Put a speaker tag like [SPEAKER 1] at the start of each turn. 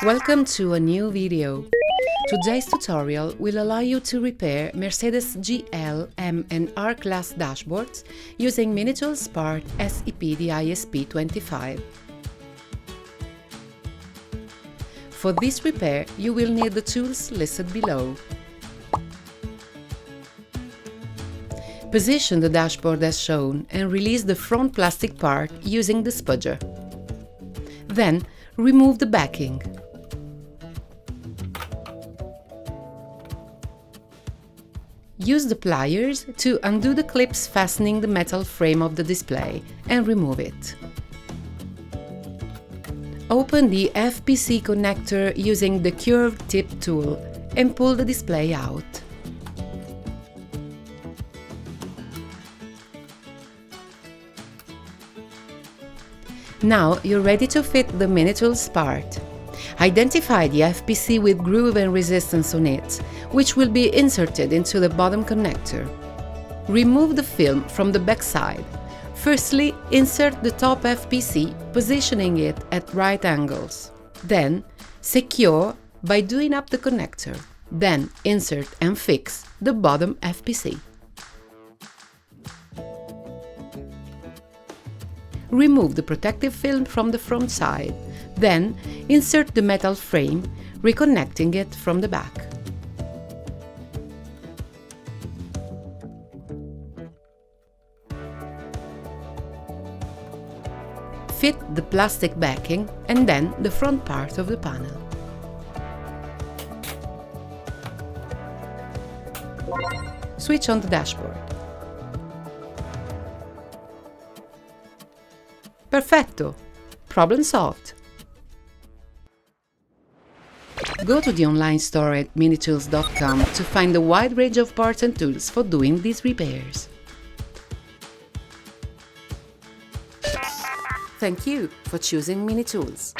[SPEAKER 1] Welcome to a new video. Today's tutorial will allow you to repair Mercedes GL, M and R class dashboards using Minitools Part SEPD ISP25. For this repair, you will need the tools listed below. Position the dashboard as shown and release the front plastic part using the spudger. Then, remove the backing. Use the pliers to undo the clips fastening the metal frame of the display and remove it. Open the FPC connector using the curved tip tool and pull the display out. Now you're ready to fit the Minitools part. Identify the FPC with groove and resistance on it, which will be inserted into the bottom connector. Remove the film from the back side. Firstly, insert the top FPC, positioning it at right angles. Then, secure by doing up the connector. Then, insert and fix the bottom FPC. Remove the protective film from the front side. Then, insert the metal frame, reconnecting it from the back. Fit the plastic backing and then the front part of the panel. Switch on the dashboard. Perfetto! Problem solved! Go to the online store at minitools.com to find a wide range of parts and tools for doing these repairs. Thank you for choosing Minitools.